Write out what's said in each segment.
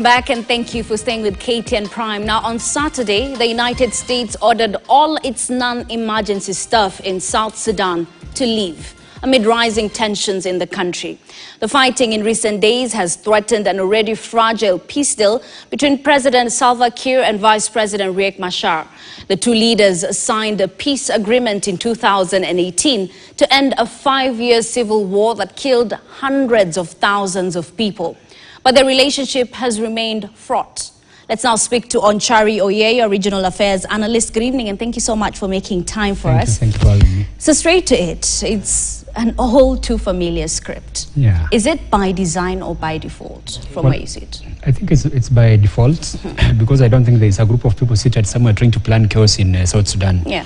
Back and thank you for staying with KTN Prime. Now, on Saturday, the United States ordered all its non-emergency staff in South Sudan to leave amid rising tensions in the country. The fighting in recent days has threatened an already fragile peace deal between President Salva Kiir and Vice President Riek Machar. The two leaders signed a peace agreement in 2018 to end a 5-year civil war that killed hundreds of thousands of people. But the relationship has remained fraught. Let's now speak to Onchari Oye, Regional Affairs Analyst. Good evening, and thank you so much for making time for us. Thank you for having me. So straight to it, it's an all too familiar script. Yeah. Is it by design or by default, from where you sit? I think it's by default, because I don't think there's a group of people seated somewhere trying to plan chaos in South Sudan. Yeah.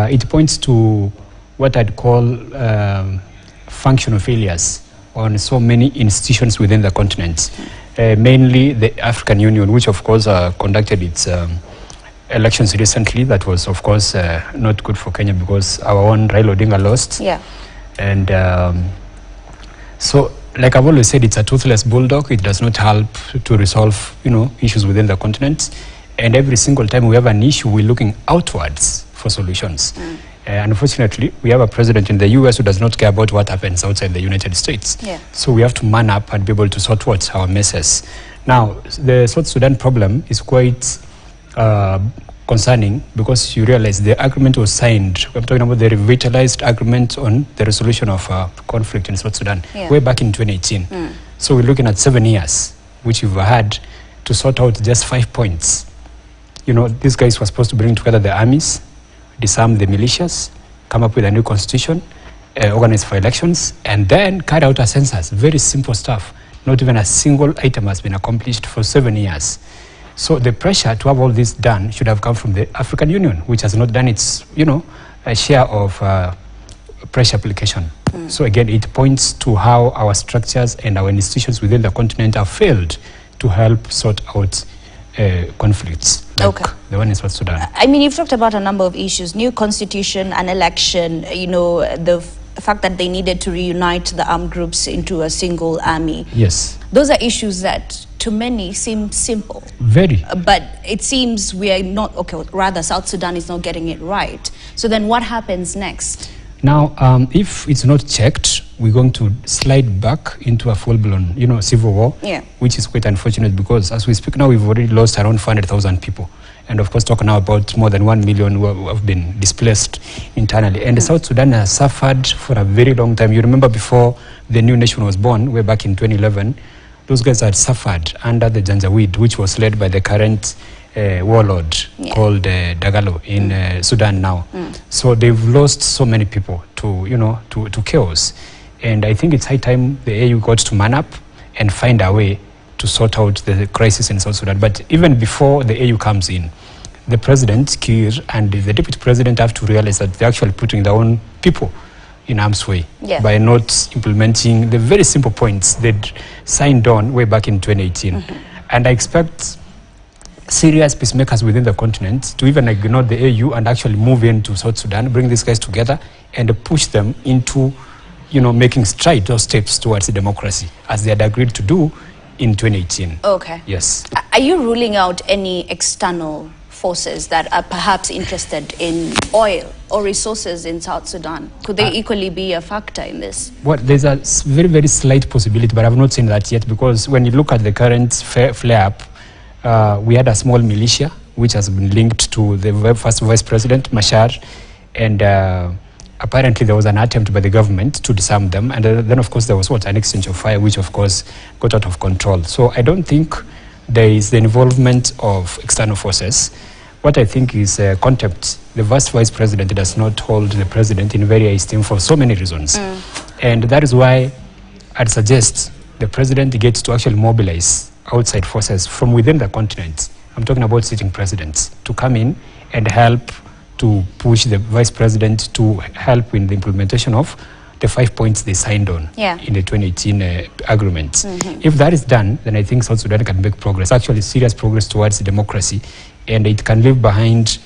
It points to what I'd call functional failures on so many institutions within the continent, mainly the African Union, which of course conducted its elections recently. That was of course not good for Kenya because our own Raila Odinga lost. Yeah. And so, like I've always said, it's a toothless bulldog. It does not help to resolve, issues within the continent. And every single time we have an issue, we're looking outwards for solutions. Unfortunately, we have a president in the US who does not care about what happens outside the United States. Yeah. So we have to man up and be able to sort out our messes. Now, the South Sudan problem is quite concerning because you realize the agreement was signed. I'm talking about the revitalized agreement on the resolution of conflict in South Sudan way back in 2018. So we're looking at 7 years, which we've had to sort out just 5 points. These guys were supposed to bring together the armies, disarm the militias, come up with a new constitution, organize for elections, and then carry out a census. Very simple stuff. Not even a single item has been accomplished for 7 years. So the pressure to have all this done should have come from the African Union, which has not done its, a share of pressure application. So again, it points to how our structures and our institutions within the continent have failed to help sort out conflicts like the one in South Sudan. I mean, you've talked about a number of issues: new constitution, an election, the fact that they needed to reunite the armed groups into a single army. Yes. Those are issues that to many seem simple. Very. But it seems we are not, rather South Sudan is not getting it right. So then what happens next? Now, if it's not checked, we're going to slide back into a full-blown, civil war, which is quite unfortunate because as we speak now, we've already lost around 400,000 people. And of course, talk now about more than 1 million who have been displaced internally. And South Sudan has suffered for a very long time. You remember before the new nation was born, way back in 2011, those guys had suffered under the Janjaweed, which was led by the current warlord called Dagalo in Sudan now. So they've lost so many people to chaos. And I think it's high time the AU got to man up and find a way to sort out the crisis in South Sudan. But even before the AU comes in, the president, Kiir, and the deputy president have to realize that they're actually putting their own people in harm's way by not implementing the very simple points they'd signed on way back in 2018. And I expect serious peacemakers within the continent to even ignore the AU and actually move into South Sudan, bring these guys together and push them into, making strides or steps towards democracy, as they had agreed to do in 2018. Okay. Yes. Are you ruling out any external forces that are perhaps interested in oil or resources in South Sudan? Could they equally be a factor in this? Well, there's a very, very slight possibility, but I've not seen that yet because when you look at the current flare-up, we had a small militia which has been linked to the first vice president, Machar, and apparently there was an attempt by the government to disarm them. And then, of course, there was an exchange of fire, which, of course, got out of control. So I don't think there is the involvement of external forces. What I think is contempt. The first vice president does not hold the president in very high esteem for so many reasons. And that is why I'd suggest the president gets to actually mobilize outside forces from within the continent. I'm talking about sitting presidents to come in and help to push the vice president to help in the implementation of the 5 points they signed on in the 2018 agreement. If that is done, then I think South Sudan can make progress, actually serious progress towards democracy, and it can leave behind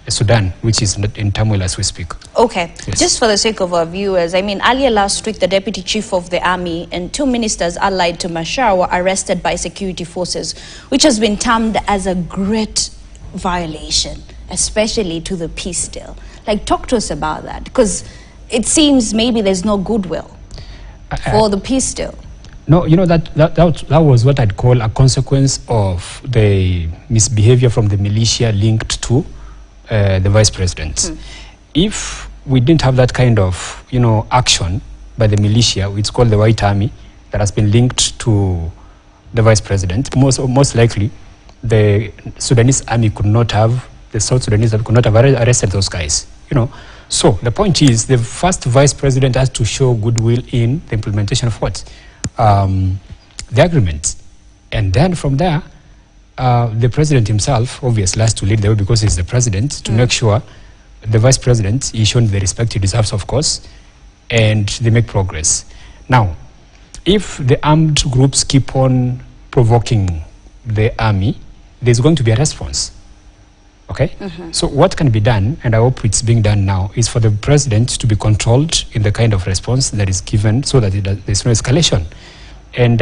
Sudan, which is in turmoil as we speak. Okay, yes. Just for the sake of our viewers, I mean, earlier last week, the deputy chief of the army and 2 ministers allied to Machar were arrested by security forces, which has been termed as a great violation, especially to the peace deal. Like, talk to us about that, because it seems maybe there's no goodwill for the peace deal. No, you know, that was what I'd call a consequence of the misbehavior from the militia linked to the vice president. If we didn't have that kind of, you know, action by the militia, it's called the White Army, that has been linked to the vice president, most likely the Sudanese army could not have, the South Sudanese could not have arrested those guys, you know. So the point is, the first vice president has to show goodwill in the implementation of what? The agreement. And then from there, the president himself obviously has to lead the way, because he's the president, to make sure the vice president is shown the respect he deserves, of course, and they make progress. Now, if the armed groups keep on provoking the army, there's going to be a response. Okay? So what can be done, and I hope it's being done now, is for the president to be controlled in the kind of response that is given, so that there's no escalation. And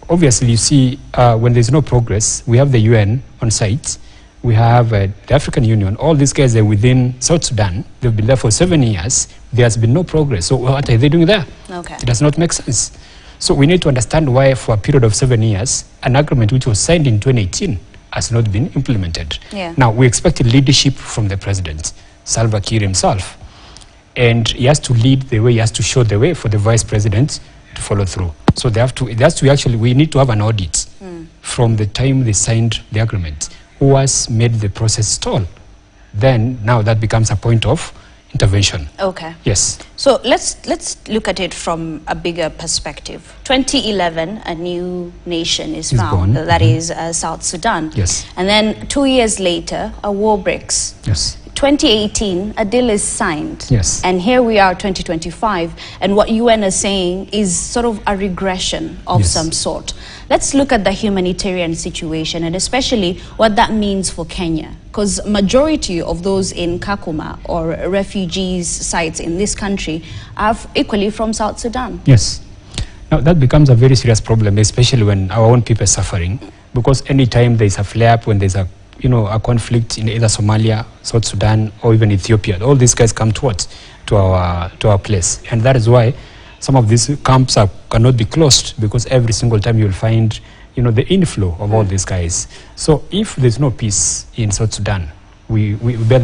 obviously, you see, when there's no progress, we have the UN on site, we have the African Union, all these guys are within South Sudan, they've been there for 7 years, there has been no progress. So what are they doing there? Okay. It does not make sense. So we need to understand why, for a period of 7 years, an agreement which was signed in 2018 has not been implemented. Yeah. Now, we expected leadership from the president, Salva Kiir himself, and he has to lead the way, he has to show the way for the vice president to follow through. So they have to, it has to actually, we need to have an audit from the time they signed the agreement. Who has made the process stall? Then now that becomes a point of intervention. Okay. Yes. So let's look at it from a bigger perspective. 2011, a new nation is found, that is South Sudan. Yes. And then 2 years later, a war breaks. Yes. 2018, a deal is signed. Yes. And here we are, 2025, and what UN is saying is sort of a regression of some sort. Let's look at the humanitarian situation, and especially what that means for Kenya, because majority of those in Kakuma or refugees sites in this country are equally from South Sudan. Yes. Now that becomes a very serious problem, especially when our own people are suffering, because anytime there's a flare-up, when there's a conflict in either Somalia, South Sudan, or even Ethiopia, all these guys come to our place, and that is why some of these camps cannot be closed, because every single time you'll find, the inflow of all these guys. So if there's no peace in South Sudan, we bear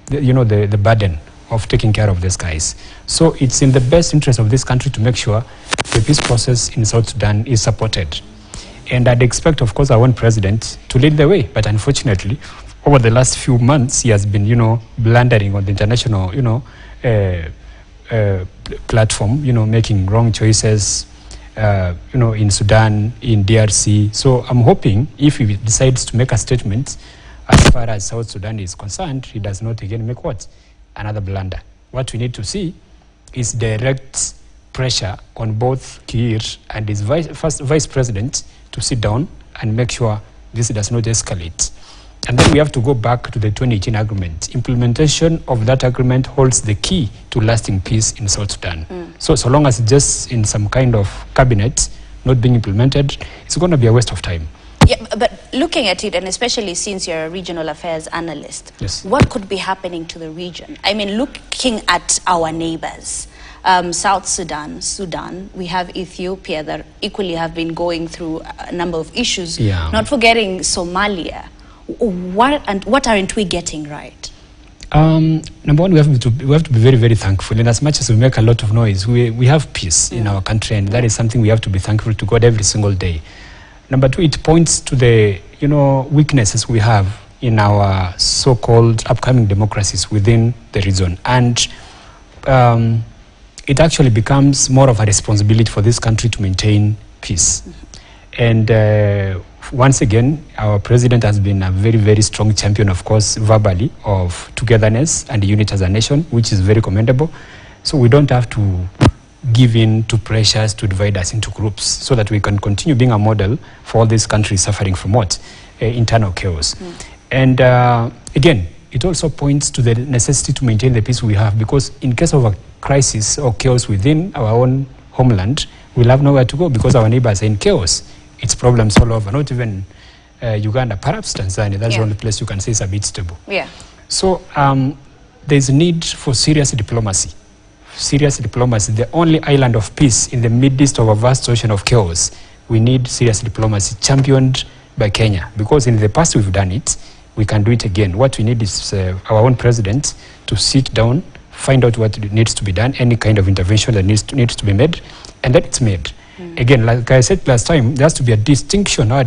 the burden of taking care of these guys. So it's in the best interest of this country to make sure the peace process in South Sudan is supported. And I'd expect, of course, our own president to lead the way. But unfortunately, over the last few months, he has been, blundering on the international, platform, making wrong choices, in Sudan, in DRC. So I'm hoping if he decides to make a statement as far as South Sudan is concerned, he does not again make what? Another blunder. What we need to see is direct pressure on both Kiir and his vice president to sit down and make sure this does not escalate. And then we have to go back to the 2018 agreement. Implementation of that agreement holds the key to lasting peace in South Sudan. So long as it's just in some kind of cabinet not being implemented, it's going to be a waste of time. Yeah, but looking at it, and especially since you're a regional affairs analyst, yes, what could be happening to the region? I mean, looking at our neighbors, South Sudan, Sudan, we have Ethiopia that equally have been going through a number of issues, not forgetting Somalia. What aren't we getting right? Number one, we have to be very, very thankful. And as much as we make a lot of noise, we have peace in our country, and that is something we have to be thankful to God every single day. Number two, it points to the weaknesses we have in our so-called upcoming democracies within the region, and it actually becomes more of a responsibility for this country to maintain peace. And once again, our president has been a very, very strong champion, of course, verbally, of togetherness and unity as a nation, which is very commendable. So we don't have to give in to pressures to divide us into groups, so that we can continue being a model for all these countries suffering from what? Internal chaos. And again, it also points to the necessity to maintain the peace we have, because in case of a crisis or chaos within our own homeland, we'll have nowhere to go because our neighbors are in chaos. It's problems all over, not even Uganda, perhaps Tanzania. That's the only place you can say is a bit stable. Yeah. So there's a need for serious diplomacy. Serious diplomacy, the only island of peace in the midst of a vast ocean of chaos. We need serious diplomacy championed by Kenya, because in the past we've done it. We can do it again. What we need is our own president to sit down, find out what needs to be done, any kind of intervention that needs to be made, and that it's made. Again, like I said last time, there has to be a distinction or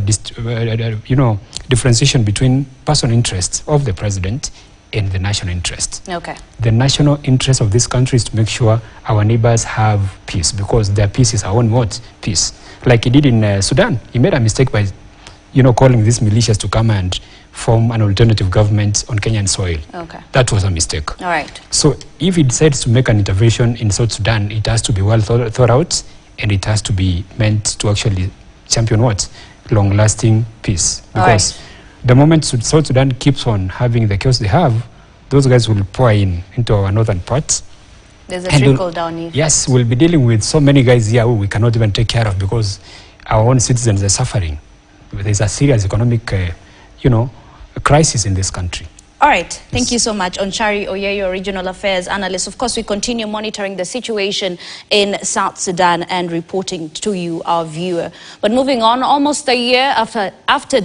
differentiation between personal interests of the president and the national interest. Okay. The national interest of this country is to make sure our neighbors have peace, because their peace is our own what? Peace. Like he did in Sudan. He made a mistake by, calling these militias to come and form an alternative government on Kenyan soil. Okay. That was a mistake. All right. So if he decides to make an intervention in South Sudan, it has to be well thought out, and it has to be meant to actually champion what? Long-lasting peace. Because the moment South Sudan keeps on having the chaos they have, those guys will pour into our northern parts. There's a trickle-down effect. Yes, we'll be dealing with so many guys here who we cannot even take care of because our own citizens are suffering. There's a serious economic, a crisis in this country. All right. Thank you so much, Onchari Oyeyo, Regional Affairs Analyst. Of course, we continue monitoring the situation in South Sudan and reporting to you, our viewer. But moving on, almost a year after